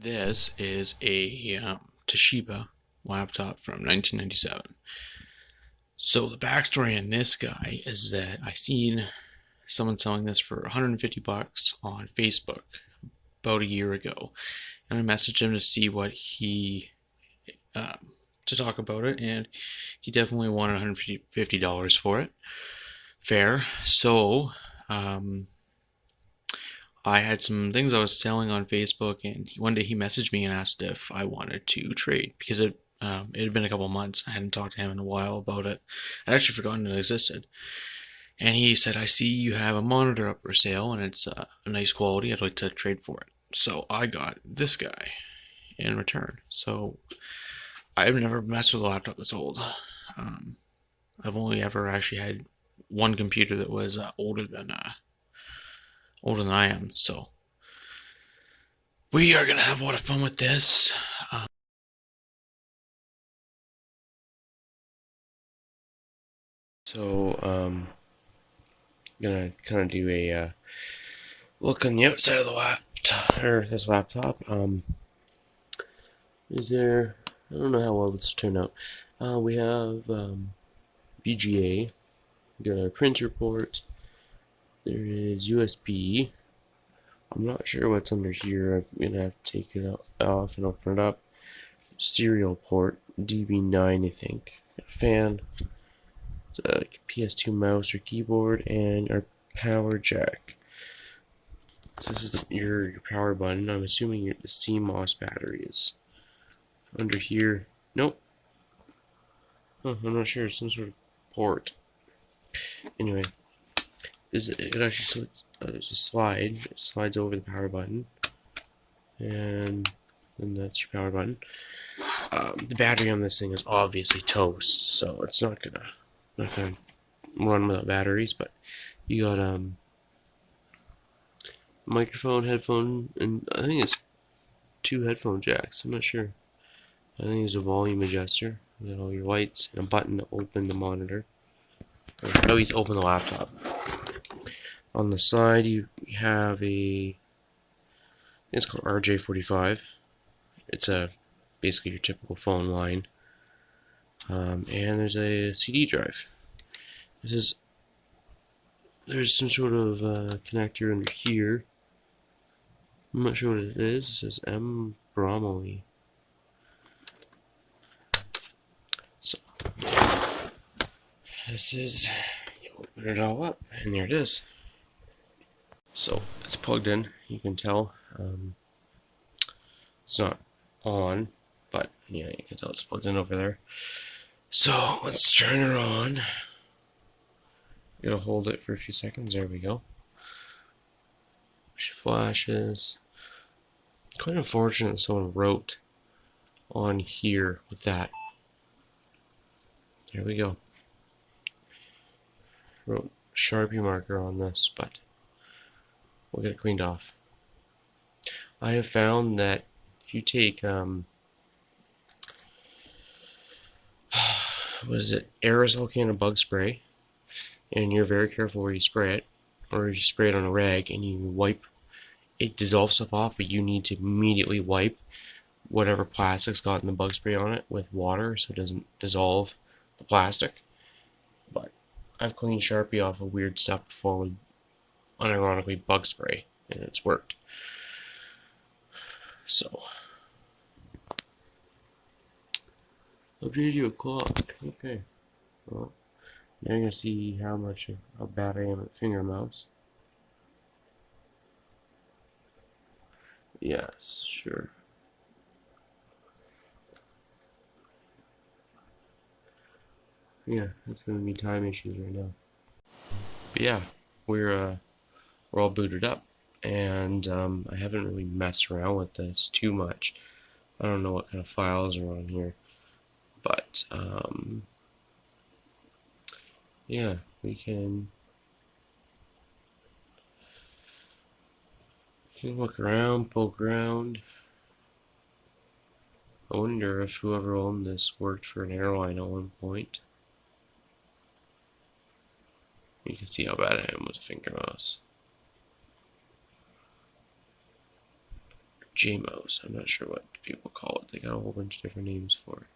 This is a Toshiba laptop from 1997. So the backstory on this guy is that I seen someone selling this for 150 bucks on Facebook about a year ago, and I messaged him to see what he to talk about it, and he definitely wanted $150 for it. Fair. So um, I had some things I was selling on Facebook, and one day he messaged me and asked if I wanted to trade because it had been a couple months. I hadn't talked to him in a while about it. I'd actually forgotten it existed. And he said, "I see you have a monitor up for sale, and it's a nice quality. I'd like to trade for it." So I got this guy in return. So I've never messed with a laptop that's old. Um, I've only ever actually had one computer that was older than I am. So we are gonna have a lot of fun with this. Um, so, gonna kind of do a look on the outside of the laptop, or this laptop. Is there? I don't know how well this turned out. We have VGA. We got our printer port. There is USB. I'm not sure what's under here. I'm gonna have to take it off and open it up. Serial port, DB9, I think. A fan. It's a PS2 mouse or keyboard, and our power jack. So this is your power button. I'm assuming the CMOS battery is under here. Nope. Oh, I'm not sure. Some sort of port. Anyway, there's a slide. It slides over the power button, and then that's your power button. The battery on this thing is obviously toast, so it's not gonna run without batteries. But you got microphone, headphone, and I think it's two headphone jacks. I'm not sure. I think there's a volume adjuster. You got all your lights and a button to open the monitor. Or at least open the laptop. On the side, you have it's called RJ45. It's basically your typical phone line. And there's a CD drive. There's some sort of connector under here. I'm not sure what it is. It says M Bromley. So this is, you open it all up, and there it is. So it's plugged in. You can tell it's not on, but yeah, you can tell it's plugged in over there. So let's turn her on. Gotta hold it for a few seconds. There we go. She flashes. Quite unfortunate someone wrote on here with that. There we go. Wrote Sharpie marker on this, but we'll get it cleaned off. I have found that if you take what is it, aerosol can of bug spray, and you're very careful where you spray it, or you spray it on a rag and you wipe, it dissolves stuff off, but you need to immediately wipe whatever plastic's got in the bug spray on it with water so it doesn't dissolve the plastic. But I've cleaned Sharpie off of weird stuff before with unironically bug spray, and it's worked. So updated o'clock. Okay. Well, now you're gonna see how bad I am at finger mouse. Yes, sure. Yeah, it's gonna be time issues right now. But yeah, we're all booted up, and I haven't really messed around with this too much. I don't know what kind of files are on here, but yeah, we can look around, poke around. I wonder if whoever owned this worked for an airline at one point. You can see how bad I am with a finger mouse. JMOS. I'm not sure what people call it. They got a whole bunch of different names for it.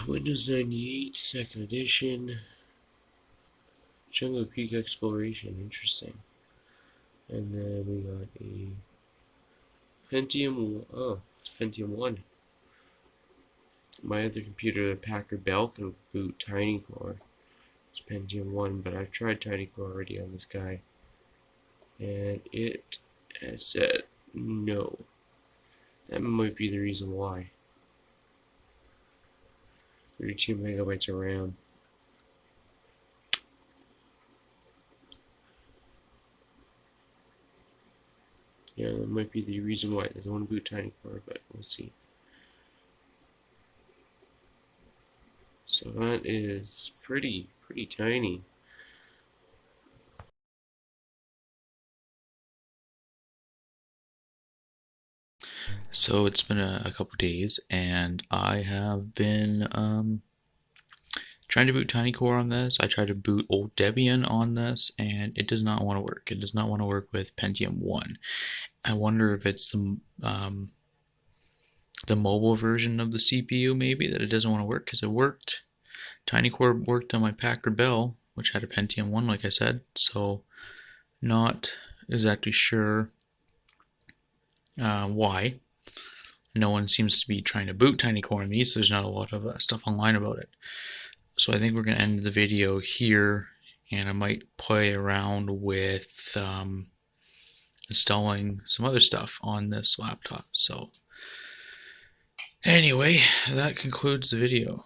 Windows 98, second edition. Jungle Creek Exploration, interesting. And then we got a Pentium. Oh, it's Pentium 1. My other computer, the Packard Bell, can boot TinyCore. It's Pentium 1, but I've tried TinyCore already on this guy. And it has said no. That might be the reason why. 32 megabytes of RAM. Yeah, that might be the reason why. They don't want to boot TinyCore, but we'll see. So that is pretty tiny. So it's been a couple days, and I have been trying to boot TinyCore on this. I tried to boot Old Debian on this, and it does not want to work. It does not want to work with Pentium 1. I wonder if it's the mobile version of the CPU maybe that it doesn't want to work, because it worked. TinyCore worked on my Packard Bell, which had a Pentium 1, like I said, so not exactly sure why. No one seems to be trying to boot TinyCore on these, so there's not a lot of stuff online about it. So I think we're going to end the video here, and I might play around with installing some other stuff on this laptop. So anyway, that concludes the video.